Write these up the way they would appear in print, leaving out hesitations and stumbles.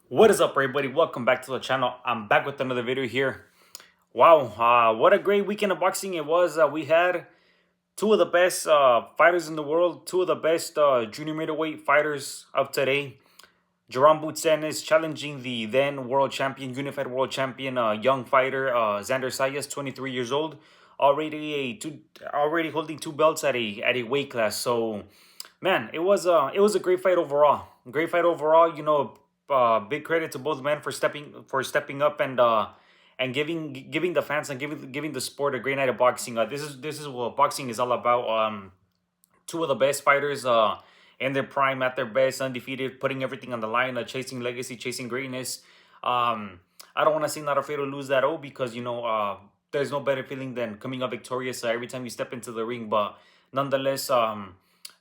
What is up, everybody? Welcome back to the channel. I'm back with another video here. Wow, what a great weekend of boxing it was. We had two of the best fighters in the world, two of the best junior middleweight fighters of today. Jaron Ennis challenging the then world champion, unified world champion, young fighter Xander Zayas, 23 years old, already holding two belts at a weight class. So, man, it was a great fight overall. Great fight overall. Big credit to both men for stepping up and giving the fans and giving the sport a great night of boxing. This is what boxing is all about. Two of the best fighters in their prime, at their best, undefeated, putting everything on the line, chasing legacy, chasing greatness. I don't want to say not afraid to lose that O because there's no better feeling than coming up victorious every time you step into the ring. But nonetheless,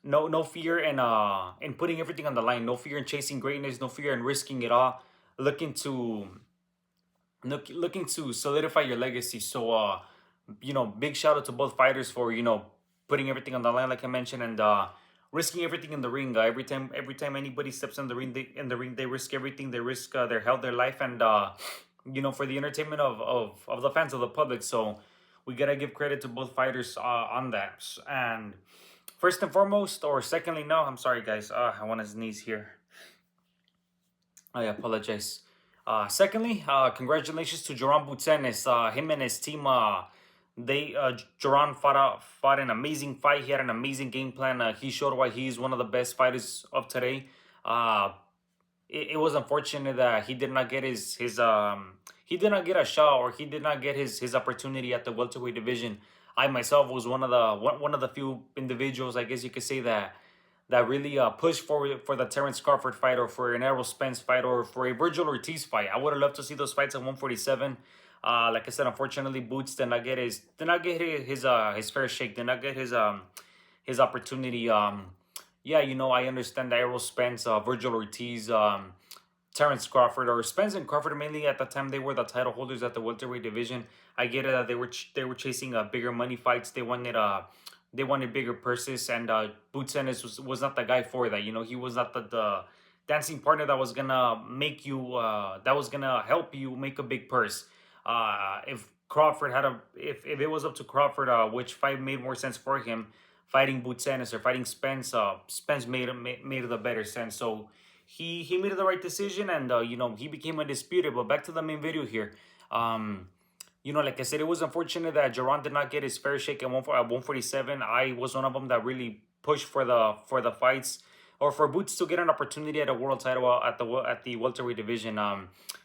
no fear in putting everything on the line, no fear in chasing greatness, no fear in risking it all, looking to looking to solidify your legacy. So big shout out to both fighters for putting everything on the line, like I mentioned, and risking everything in the ring. Every time anybody steps in the ring, they risk everything. They risk their health, their life, and for the entertainment of the fans, of the public. So we gotta give credit to both fighters on that. And first and foremost, or secondly, no, I'm sorry, guys. I want to sneeze here. I apologize. Secondly, congratulations to Jaron Ennis. Him and his team. Jaron fought an amazing fight. He had an amazing game plan. He showed why he's one of the best fighters of today. Uh, it was unfortunate that he did not get he did not get a shot, or he did not get his opportunity at the welterweight division. I myself was one of the few individuals, I guess you could say, that really pushed for the Terrence Crawford fight, or for an Errol Spence fight, or for a Virgil Ortiz fight. I would have loved to see those fights at 147. Like I said, unfortunately, Boots did not get his fair shake, did not get his opportunity. Yeah, I understand that Errol Spence, Virgil Ortiz, Terrence Crawford, or Spence and Crawford, mainly at the time they were the title holders at the welterweight division. I get it that they were chasing bigger money fights. They wanted bigger purses, and Boots Ennis was not the guy for that. He was not the dancing partner that was gonna make you that was gonna help you make a big purse. If Crawford had a if it was up to Crawford, which fight made more sense for him, fighting Boots Ennis or fighting Spence, Spence made the better sense. So he made the right decision, and he became undisputed. But back to the main video here. Like I said, it was unfortunate that Jaron did not get his fair shake at 147. I was one of them that really pushed for the fights, or for Boots to get an opportunity at a world title at the welterweight division.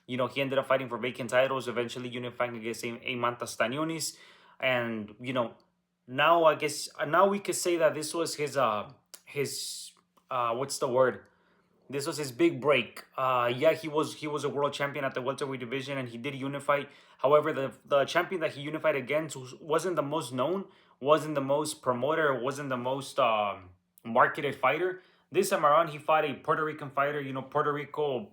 He ended up fighting for vacant titles, eventually unifying against Amanta Stanionis, and now I guess now we could say that this was his what's the word? This was his big break. Yeah, he was a world champion at the welterweight division, and he did unify. However, the champion that he unified against wasn't the most known, wasn't the most promoter, wasn't the most marketed fighter. This time around, he fought a Puerto Rican fighter. Puerto Rico,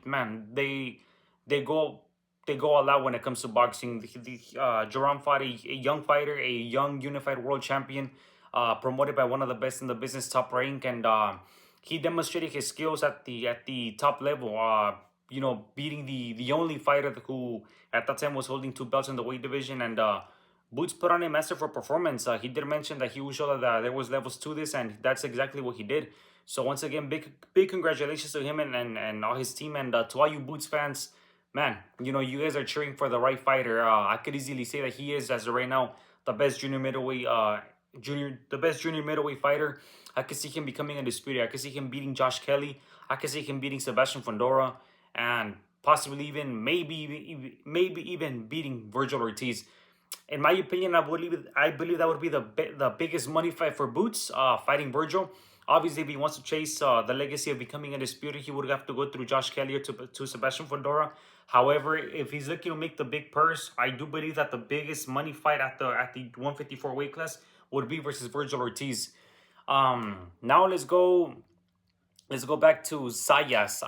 man, they go they go all out when it comes to boxing. Jaron fought a young fighter, a young unified world champion, promoted by one of the best in the business, Top Rank, and he demonstrated his skills at the top level. Beating the only fighter who at that time was holding two belts in the weight division, and Boots put on a masterful performance. He did mention that he would show that there was levels to this, and that's exactly what he did. So once again, big congratulations to him and all his team, and to all you Boots fans. Man, you guys are cheering for the right fighter. I could easily say that he is, as of right now, the best junior middleweight fighter. I could see him becoming undisputed. I could see him beating Josh Kelly. I could see him beating Sebastian Fondora, and possibly even maybe even beating Virgil Ortiz. In my opinion, I believe that would be the biggest money fight for Boots, fighting Virgil. Obviously, if he wants to chase the legacy of becoming undisputed, he would have to go through Josh Kelly or to Sebastian Fondora. However, if he's looking to make the big purse, I do believe that the biggest money fight at the 154 weight class would be versus Virgil Ortiz. Now let's go back to Zayas.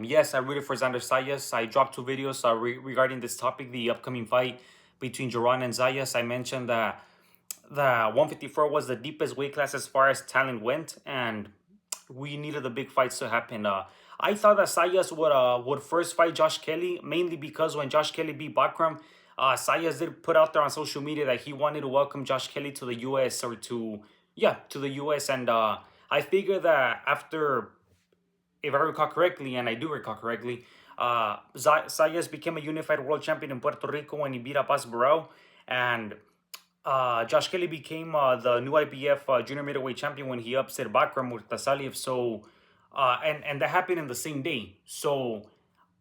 Yes, I rooted for Xander Zayas. I dropped two videos regarding this topic, the upcoming fight between Jaron and Zayas. I mentioned that the 154 was the deepest weight class as far as talent went, and we needed the big fights to happen. I thought that Sayas would first fight Josh Kelly, mainly because when Josh Kelly beat Bakram, Sayas did put out there on social media that he wanted to welcome Josh Kelly to the U.S. or to yeah to the U.S. and I figured that after, if I recall correctly, and I do recall correctly, Zayas became a unified world champion in Puerto Rico when he beat up Barao, and Josh Kelly became the new IBF junior middleweight champion when he upset Bakram with Tasaliev. So, and that happened in the same day. So,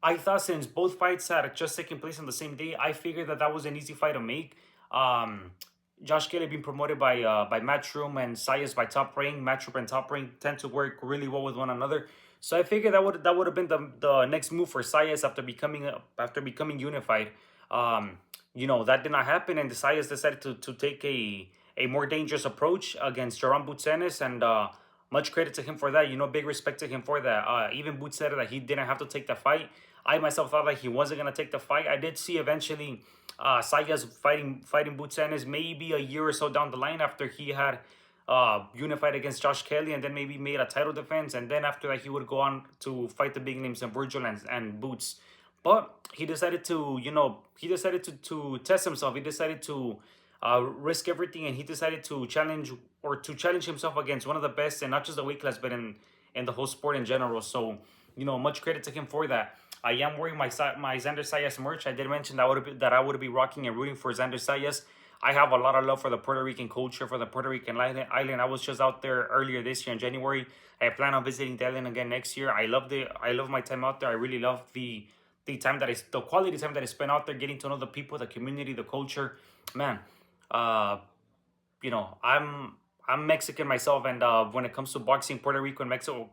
I thought since both fights had just taken place on the same day, I figured that that was an easy fight to make. Um, Josh Kelly being promoted by Matchroom and Sayas by Top Rank. Matchroom and Top Rank tend to work really well with one another. So I figured that would have been the next move for Sayas after becoming unified. Um, that did not happen, and the Sayas decided to take a more dangerous approach against Jaron Ennis, and much credit to him for that. Big respect to him for that. Even Boots said that he didn't have to take the fight. I myself thought that he wasn't gonna take the fight. I did see eventually Sayas fighting Boots Ennis maybe a year or so down the line after he had unified against Josh Kelly, and then maybe made a title defense, and then after that he would go on to fight the big names in Virgil and Boots. But he decided to test himself. He decided to risk everything, and he decided to challenge himself against one of the best, and not just the weight class, but in the whole sport in general. So much credit to him for that. I am wearing my Xander Zayas merch. I did mention that I would be rocking and rooting for Xander Zayas. I have a lot of love for the Puerto Rican culture, for the Puerto Rican island. I was just out there earlier this year in January. I plan on visiting the island again next year. I love my time out there. I really love the quality time that I spent out there, getting to know the people, the community, the culture. Man, uh, I'm Mexican myself, and when it comes to boxing, Puerto Rico and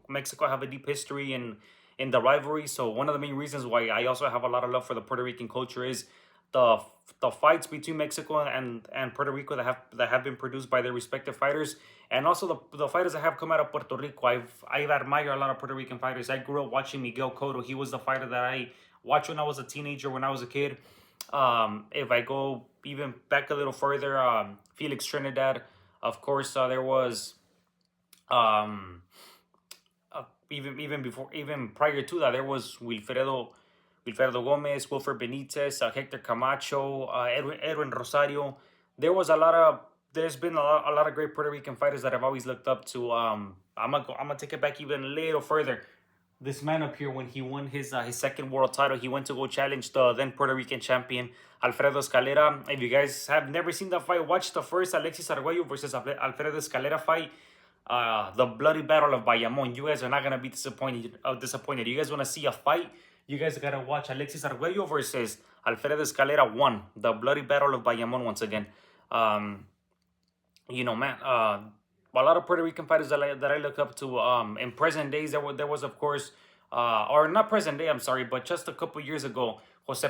Mexico have a deep history in the rivalry. So one of the main reasons why I also have a lot of love for the Puerto Rican culture is the the fights between Mexico and Puerto Rico that have been produced by their respective fighters, and also the fighters that have come out of Puerto Rico. I've admired a lot of Puerto Rican fighters. I grew up watching Miguel Cotto. He was the fighter that I watched when I was a teenager, when I was a kid. If I go even back a little further, Felix Trinidad, of course, there was um, even prior to that, there was Wilfredo Gomez, Wilfred Benitez, Hector Camacho, Edwin Rosario. There was there's been a lot of great Puerto Rican fighters that I've always looked up to. I'm gonna take it back even a little further. This man up here, when he won his second world title, he went to go challenge the then Puerto Rican champion Alfredo Escalera. If you guys have never seen that fight, watch the first Alexis Arguello versus Alfredo Escalera fight. The bloody battle of Bayamon. You guys are not gonna be disappointed. You guys want to see a fight? You guys gotta watch Alexis Arguello versus Alfredo Escalera 1. The bloody battle of Bayamon once again. Um, man, a lot of Puerto Rican fighters that I look up to. In present days, there was of course, or not present day, I'm sorry, but just a couple years ago, Jose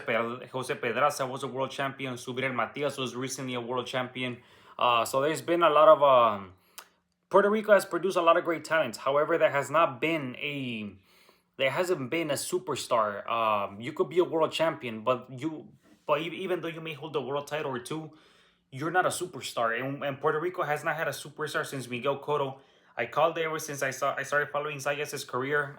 Pedraza was a world champion. Subriel Matias was recently a world champion. So there's been a lot of Puerto Rico has produced a lot of great talents. However, there hasn't been a superstar. You could be a world champion, but even though you may hold a world title or two, you're not a superstar. And Puerto Rico has not had a superstar since Miguel Cotto. I called it ever since I started following Zayas' career.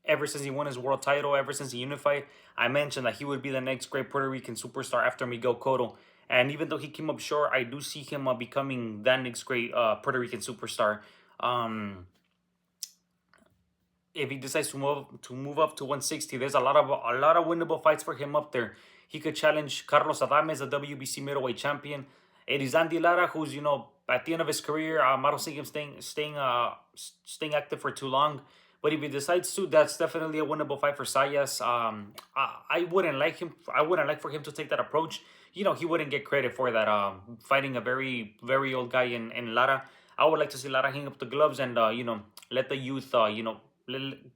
Ever since he won his world title, ever since he unified, I mentioned that he would be the next great Puerto Rican superstar after Miguel Cotto. And even though he came up short, I do see him becoming that next great Puerto Rican superstar. Um, if he decides to move up to 160, there's a lot of winnable fights for him up there. He could challenge Carlos Adames, the WBC middleweight champion. Erizandi Lara, who's at the end of his career, I don't see him staying active for too long. But if he decides to, that's definitely a winnable fight for Sayas. I wouldn't like him. I wouldn't like for him to take that approach. He wouldn't get credit for that. Fighting a very very old guy in Lara. I would like to see Lara hang up the gloves and let the youth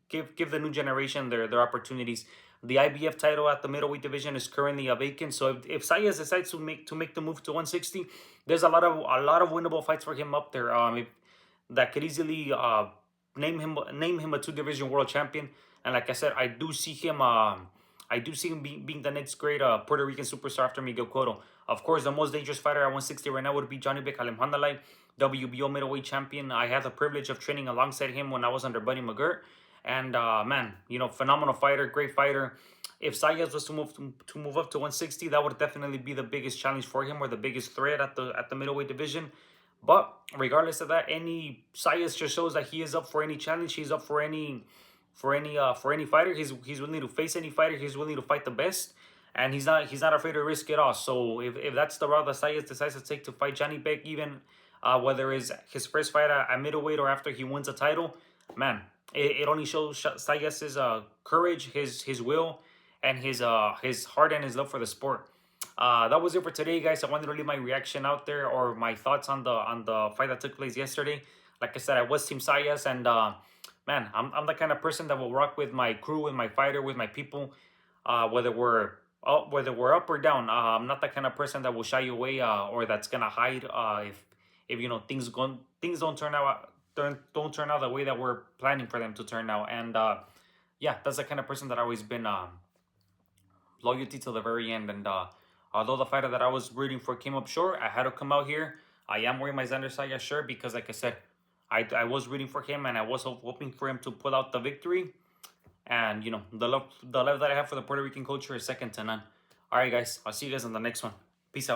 give the new generation their opportunities. The IBF title at the middleweight division is currently vacant. So if Sayas decides to make the move to 160, there's a lot of winnable fights for him up there. That could easily name him a two-division world champion. And like I said, I do see him being the next great Puerto Rican superstar after Miguel Cotto. Of course, the most dangerous fighter at 160 right now would be Johnny Bekalem Handalay, WBO middleweight champion. I had the privilege of training alongside him when I was under Buddy McGirt. And man, phenomenal fighter, great fighter. If Zayas was to move up to 160, that would definitely be the biggest challenge for him, or the biggest threat at the middleweight division. But regardless of that, any Zayas just shows that he is up for any challenge. He's up for any fighter. He's willing to face any fighter. He's willing to fight the best, and he's not afraid to risk it all. So if that's the route that Zayas decides to take to fight Johnny Beck, even whether it's his first fight at middleweight or after he wins a title, man, it only shows Zayas's courage, his will, and his heart and his love for the sport. That was it for today, guys. I wanted to leave my reaction out there, or my thoughts on the fight that took place yesterday. Like I said, I was Team Sayas, and man, I'm the kind of person that will rock with my crew, with my fighter, with my people, whether we're up or down. I'm not the kind of person that will shy away, or that's gonna hide if things don't turn out the way that we're planning for them to turn out. And yeah, that's the kind of person that I've always been, loyalty till the very end. And although the fighter that I was rooting for came up short, I had to come out here. I am wearing my Xander Zayas shirt because, like I said, I was rooting for him, and I was hoping for him to pull out the victory. And the love that I have for the Puerto Rican culture is second to none. All right, guys, I'll see you guys on the next one. Peace out.